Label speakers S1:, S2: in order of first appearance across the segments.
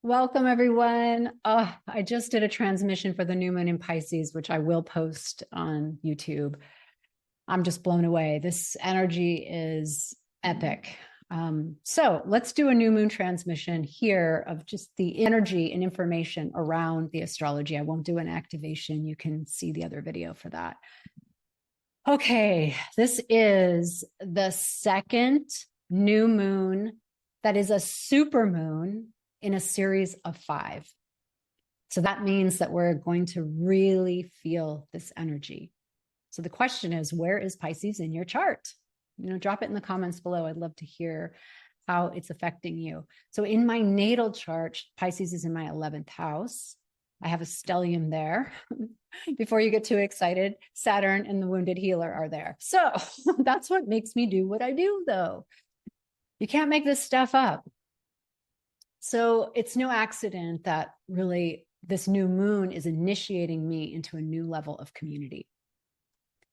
S1: Welcome, everyone. I just did a transmission for the new moon in Pisces, which I will post on YouTube. I'm just blown away. This energy is epic. So let's do a new moon transmission here of just the energy and information around the astrology. I won't do an activation. You can see the other video for that. Okay, this is the second new moon that is a super moon in a series of 5. So that means that we're going to really feel this energy. So the question is, where is Pisces in your chart? Drop it in the comments below. I'd love to hear how it's affecting you. So in my natal chart, Pisces is in my 11th house. I have a stellium there. Before you get too excited, Saturn and the wounded healer are there. So that's what makes me do what I do, though. You can't make this stuff up. So it's no accident that really this new moon is initiating me into a new level of community.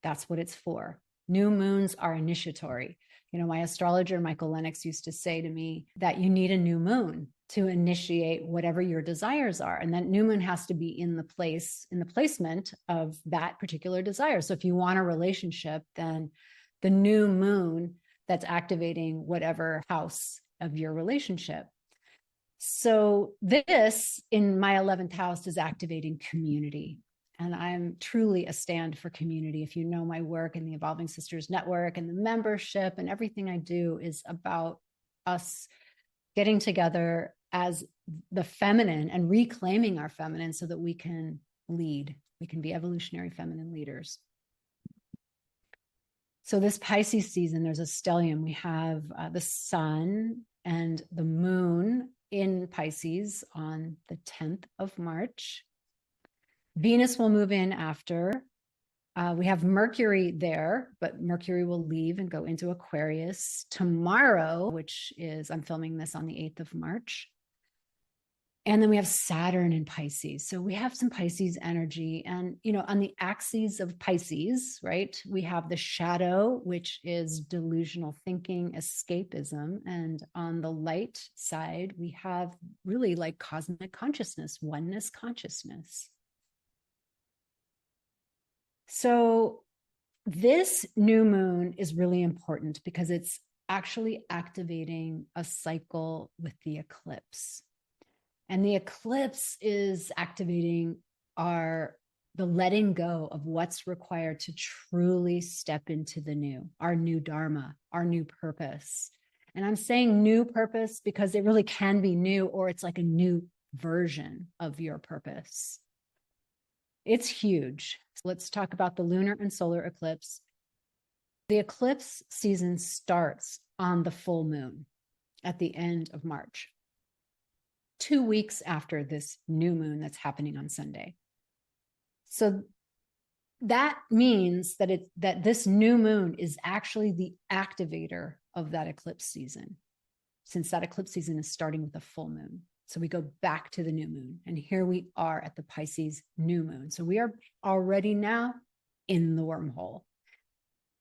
S1: That's what it's for. New moons are initiatory. My astrologer, Michael Lennox, used to say to me that you need a new moon to initiate whatever your desires are. And that new moon has to be in the placement of that particular desire. So if you want a relationship, then the new moon that's activating whatever house of your relationship. So this in my 11th house is activating community. And I'm truly a stand for community. If you know my work in the Evolving Sisters Network and the membership and everything I do is about us getting together as the feminine and reclaiming our feminine so that we can lead. We can be evolutionary feminine leaders. So this Pisces season, there's a stellium. We have the sun and the moon in Pisces on the 10th of March. Venus will move in after. We have Mercury there, but Mercury will leave and go into Aquarius tomorrow, which is, I'm filming this on the 8th of March. And then we have Saturn in Pisces. So we have some Pisces energy. And, on the axes of Pisces, right, we have the shadow, which is delusional thinking, escapism. And on the light side, we have really like cosmic consciousness, oneness consciousness. So this new moon is really important because it's actually activating a cycle with the eclipse. And the eclipse is activating the letting go of what's required to truly step into the new, our new dharma, our new purpose. And I'm saying new purpose because it really can be new, or it's like a new version of your purpose. It's huge. So let's talk about the lunar and solar eclipse. The eclipse season starts on the full moon at the end of March, 2 weeks after this new moon that's happening on Sunday. So that means that this new moon is actually the activator of that eclipse season, since that eclipse season is starting with a full moon. So we go back to the new moon, and here we are at the Pisces new moon. So we are already now in the wormhole.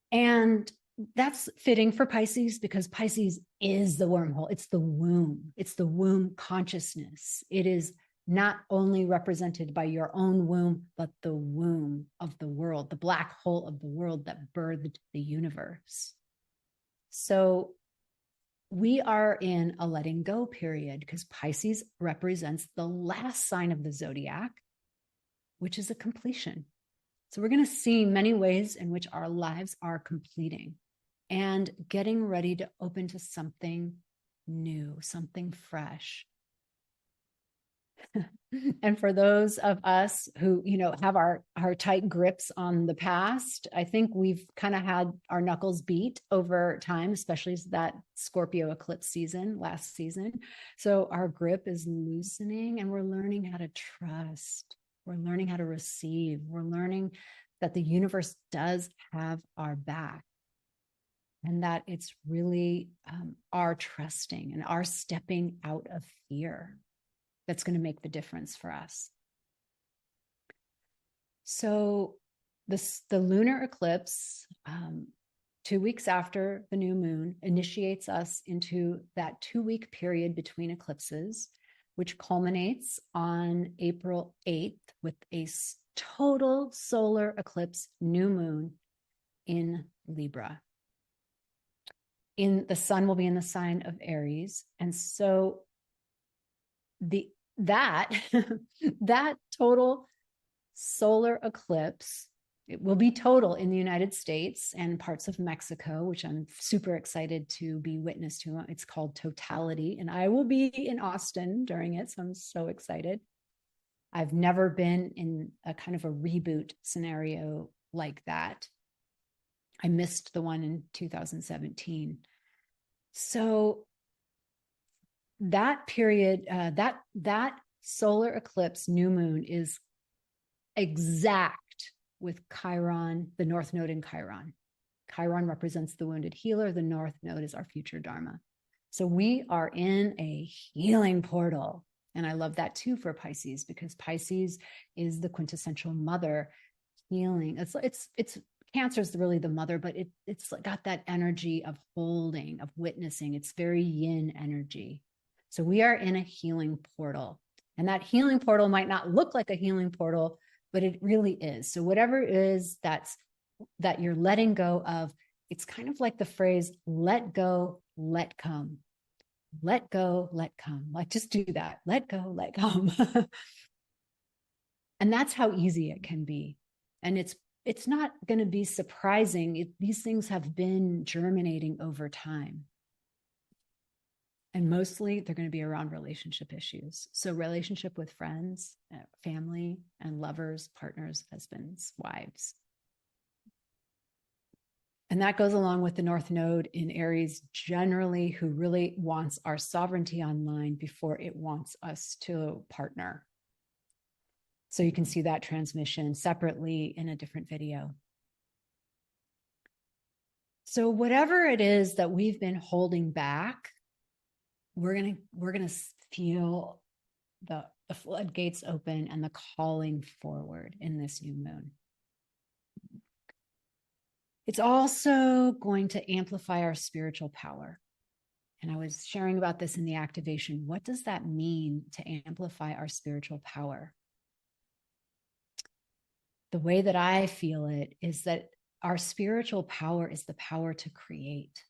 S1: And that's fitting for Pisces because Pisces is the wormhole. It's the womb. It's the womb consciousness. It is not only represented by your own womb, but the womb of the world, the black hole of the world that birthed the universe. So we are in a letting go period because Pisces represents the last sign of the zodiac, which is a completion. So we're going to see many ways in which our lives are completing and getting ready to open to something new, something fresh. And for those of us who, have our tight grips on the past, I think we've kind of had our knuckles beat over time, especially that Scorpio eclipse season, last season. So our grip is loosening and we're learning how to trust. We're learning how to receive. We're learning that the universe does have our back and that it's really our trusting and our stepping out of fear that's going to make the difference for us. So the lunar eclipse, 2 weeks after the new moon, initiates us into that 2-week period between eclipses. which culminates on April 8th with a total solar eclipse new moon in Libra. The sun will be in the sign of Aries. And so that total solar eclipse, it will be total in the United States and parts of Mexico, which I'm super excited to be witness to. It's called Totality, and I will be in Austin during it, so I'm so excited. I've never been in a kind of a reboot scenario like that. I missed the one in 2017. So that period, that solar eclipse new moon is exact with Chiron, the North Node in Chiron. Chiron represents the wounded healer. The North Node is our future Dharma. So we are in a healing portal. And I love that too for Pisces, because Pisces is the quintessential mother healing. It's Cancer is really the mother, but it's got that energy of holding, of witnessing. It's very yin energy. So we are in a healing portal. And that healing portal might not look like a healing portal, but it really is. So whatever it is that you're letting go of, it's kind of like the phrase, let go, let come. Let go, let come. Like, just do that. Let go, let come. And that's how easy it can be. And it's not going to be surprising. These things have been germinating over time. And mostly they're going to be around relationship issues. So relationship with friends, family, and lovers, partners, husbands, wives. And that goes along with the North Node in Aries generally, who really wants our sovereignty online before it wants us to partner. So you can see that transmission separately in a different video. So whatever it is that we've been holding back, we're gonna feel the floodgates open and the calling forward in this new moon. It's also going to amplify our spiritual power. And I was sharing about this in the activation. What does that mean to amplify our spiritual power? The way that I feel it is that our spiritual power is the power to create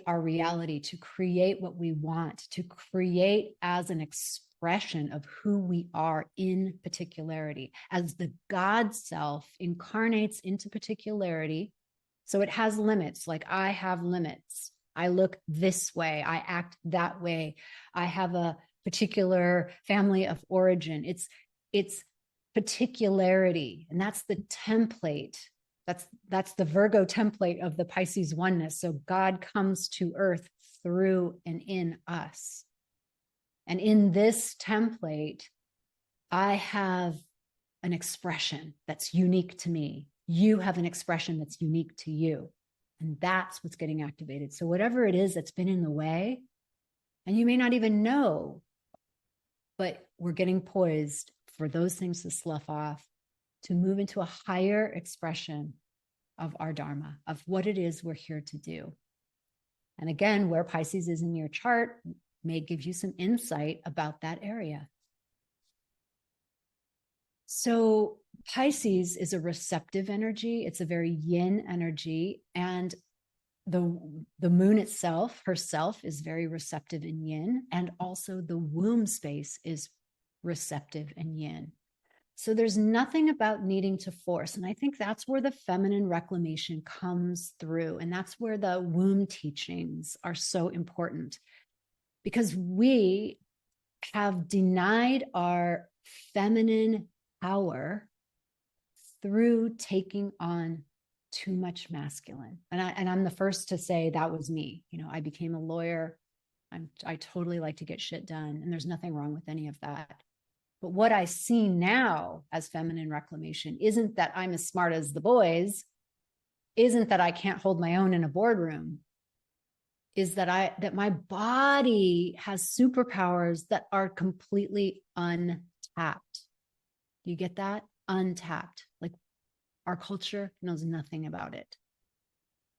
S1: our reality, to create what we want, to create as an expression of who we are in particularity, as the God self incarnates into particularity. So it has limits, like I have limits. I look this way, I act that way. I have a particular family of origin. It's particularity, and that's the template. That's the Virgo template of the Pisces oneness. So God comes to earth through and in us. And in this template, I have an expression that's unique to me. You have an expression that's unique to you. And that's what's getting activated. So whatever it is that's been in the way, and you may not even know, but we're getting poised for those things to slough off, to move into a higher expression of our Dharma, of what it is we're here to do. And again, where Pisces is in your chart may give you some insight about that area. So Pisces is a receptive energy. It's a very yin energy. And the moon itself, herself, is very receptive in yin. And also the womb space is receptive and yin. So there's nothing about needing to force. And I think that's where the feminine reclamation comes through. And that's where the womb teachings are so important, because we have denied our feminine power through taking on too much masculine. And I'm the first to say that was me. You know, I became a lawyer. I totally like to get shit done. And there's nothing wrong with any of that. But what I see now as feminine reclamation isn't that I'm as smart as the boys, isn't that I can't hold my own in a boardroom, is that my body has superpowers that are completely untapped. Do you get that? Untapped. Like, our culture knows nothing about it.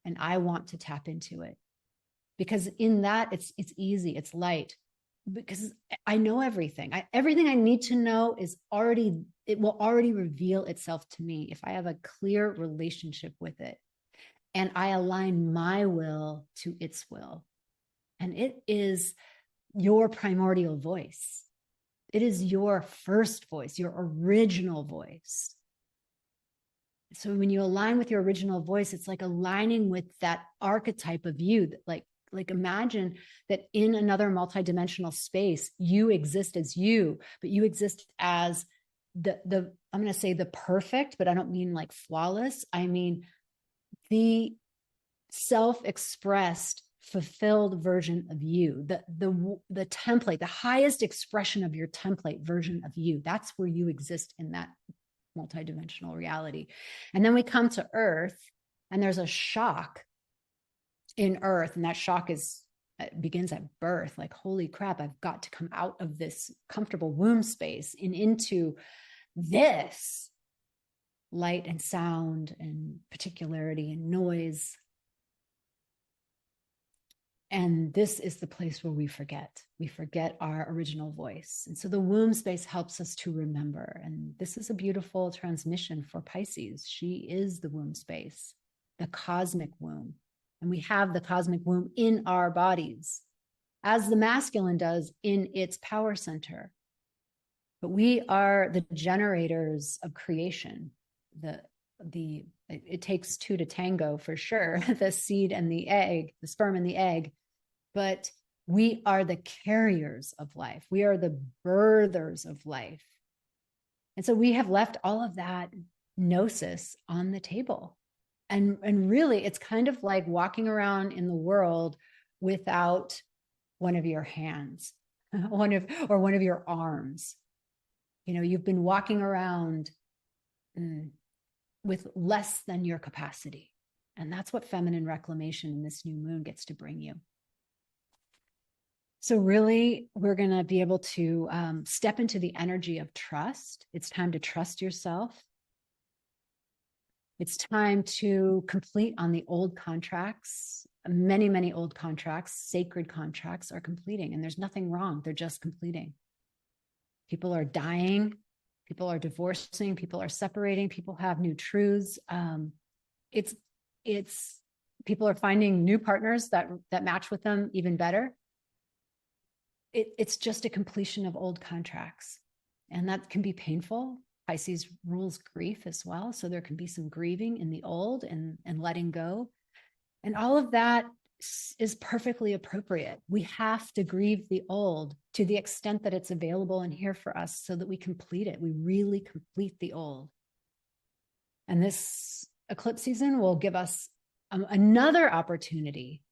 S1: And I want to tap into it, because in that it's easy, it's light. because I know everything. Everything I need to know it will already reveal itself to me if I have a clear relationship with it and I align my will to its will. And it is your primordial voice. It is your first voice, your original voice. So when you align with your original voice, it's like aligning with that archetype of you, that like imagine that in another multidimensional space, you exist as you, but you exist as the I'm going to say the perfect, but I don't mean like flawless. I mean the self-expressed, fulfilled version of you, the template, the highest expression of your template version of you. That's where you exist in that multidimensional reality. And then we come to Earth, and there's a shock in Earth, and that shock begins at birth. Like, holy crap, I've got to come out of this comfortable womb space and into this light and sound and particularity and noise. And this is the place where we forget our original voice. And so the womb space helps us to remember. And this is a beautiful transmission for Pisces. She is the womb space, the cosmic womb. And we have the cosmic womb in our bodies, as the masculine does in its power center. But we are the generators of creation. It takes two to tango for sure, the seed and the egg, the sperm and the egg. But we are the carriers of life. We are the birthers of life. And so we have left all of that gnosis on the table. And really, it's kind of like walking around in the world without one of your hands, one of your arms. You know, you've been walking around with less than your capacity. And that's what feminine reclamation in this new moon gets to bring you. So really, we're going to be able to step into the energy of trust. It's time to trust yourself. It's time to complete on the old contracts. Many, many old contracts, sacred contracts are completing, and there's nothing wrong. They're just completing. People are dying. People are divorcing. People are separating. People have new truths. People are finding new partners that match with them even better. It's just a completion of old contracts, and that can be painful. Pisces rules grief as well, so there can be some grieving in the old and letting go, and all of that is perfectly appropriate. We have to grieve the old to the extent that it's available and here for us, so that we complete it. We really complete the old, and this eclipse season will give us another opportunity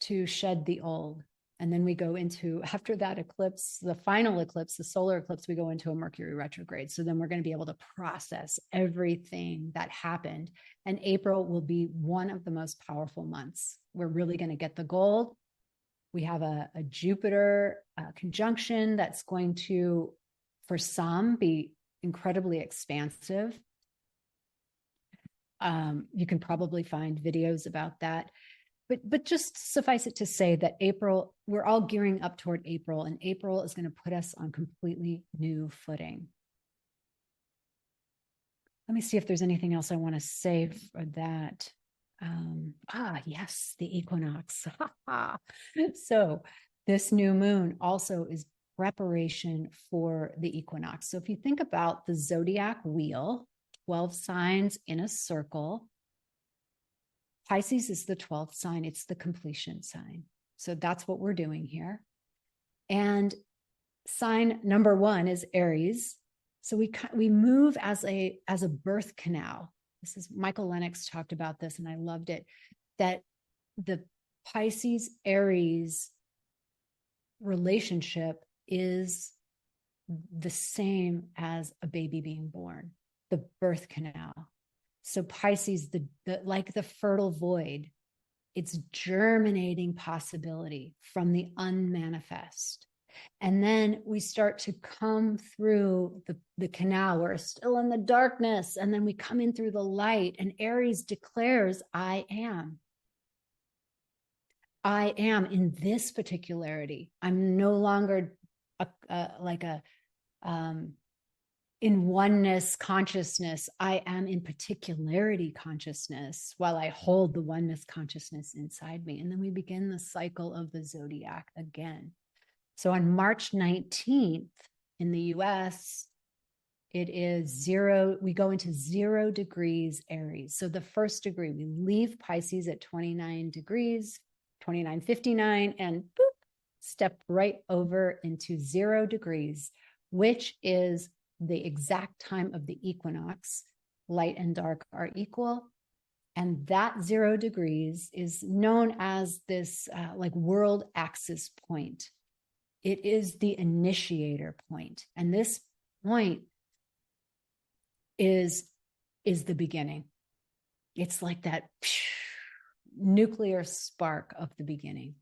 S1: to shed the old. And then we go into, after that eclipse, the final eclipse, the solar eclipse, we go into a Mercury retrograde. So then we're going to be able to process everything that happened. And April will be one of the most powerful months. We're really going to get the gold. We have a Jupiter conjunction that's going to, for some, be incredibly expansive. You can probably find videos about that. But just suffice it to say that April, we're all gearing up toward April, and April is going to put us on completely new footing. Let me see if there's anything else I want to say for that. Yes, the equinox. So this new moon also is preparation for the equinox. So if you think about the zodiac wheel, 12 signs in a circle, Pisces is the 12th sign. It's the completion sign. So that's what we're doing here. And sign number 1 is Aries. So we move as a birth canal. This is Michael Lennox talked about this, and I loved it, that the Pisces Aries relationship is the same as a baby being born, the birth canal. So Pisces, like the fertile void, it's germinating possibility from the unmanifest. And then we start to come through the canal. We're still in the darkness, and then we come in through the light, and Aries declares, I am. I am in this particularity. I'm no longer in oneness consciousness. I am in particularity consciousness while I hold the oneness consciousness inside me. And then we begin the cycle of the zodiac again. So on March 19th in the US, it is 0, we go into 0 degrees Aries. So the first degree, we leave Pisces at 29 degrees, 29:59, and boop, step right over into 0 degrees, which is the exact time of the equinox. Light and dark are equal. And that 0 degrees is known as this like world axis point. It is the initiator point. And this point is the beginning. It's like that nuclear spark of the beginning.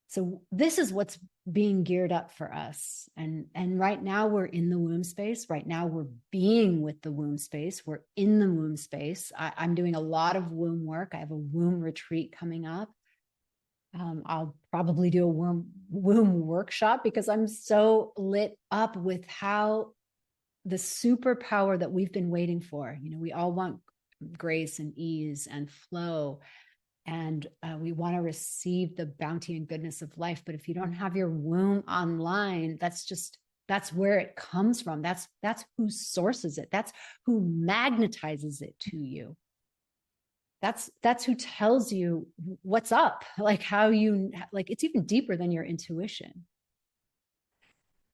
S1: So this is what's being geared up for us. And right now we're in the womb space. Right now we're being with the womb space. We're in the womb space. I'm doing a lot of womb work. I have a womb retreat coming up. I'll probably do a womb workshop because I'm so lit up with how the superpower that we've been waiting for. You know, we all want grace and ease and flow, and we want to receive the bounty and goodness of life. But if you don't have your womb online, that's where it comes from. That's who sources it. That's who magnetizes it to you. That's who tells you what's up, like how you, like it's even deeper than your intuition.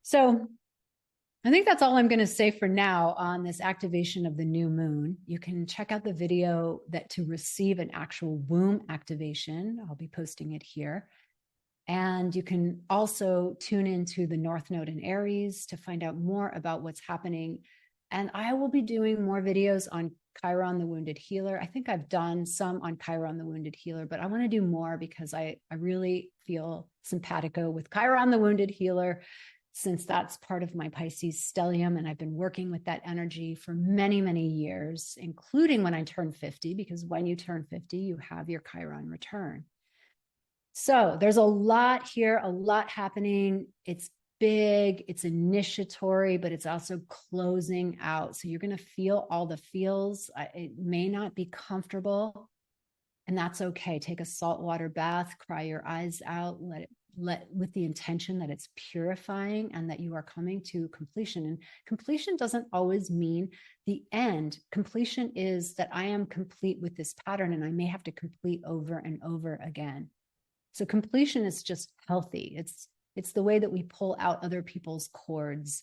S1: So I think that's all I'm going to say for now on this activation of the new moon. You can check out the video to receive an actual womb activation. I'll be posting it here. And you can also tune into the North Node in Aries to find out more about what's happening. And I will be doing more videos on Chiron, the Wounded Healer. I think I've done some on Chiron, the Wounded Healer, but I want to do more because I really feel simpatico with Chiron, the Wounded Healer, since that's part of my Pisces stellium. And I've been working with that energy for many, many years, including when I turned 50, because when you turn 50, you have your Chiron return. So there's a lot here, a lot happening. It's big, it's initiatory, but it's also closing out. So you're going to feel all the feels. It may not be comfortable, and that's okay. Take a saltwater bath, cry your eyes out, let with the intention that it's purifying and that you are coming to completion. And completion doesn't always mean the end. Completion is that I am complete with this pattern and I may have to complete over and over again. So completion is just healthy. It's the way that we pull out other people's cords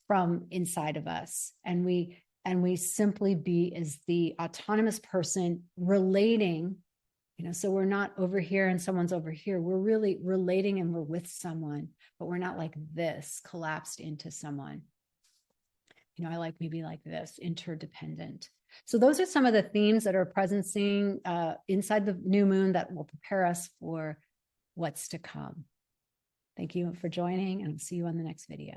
S1: from inside of us. And we simply be as the autonomous person relating, you know, so we're not over here and someone's over here. We're really relating and we're with someone, but we're not like this, collapsed into someone. You know, I like maybe like this, interdependent. So those are some of the themes that are presencing inside the new moon that will prepare us for what's to come. Thank you for joining, and I'll see you on the next video.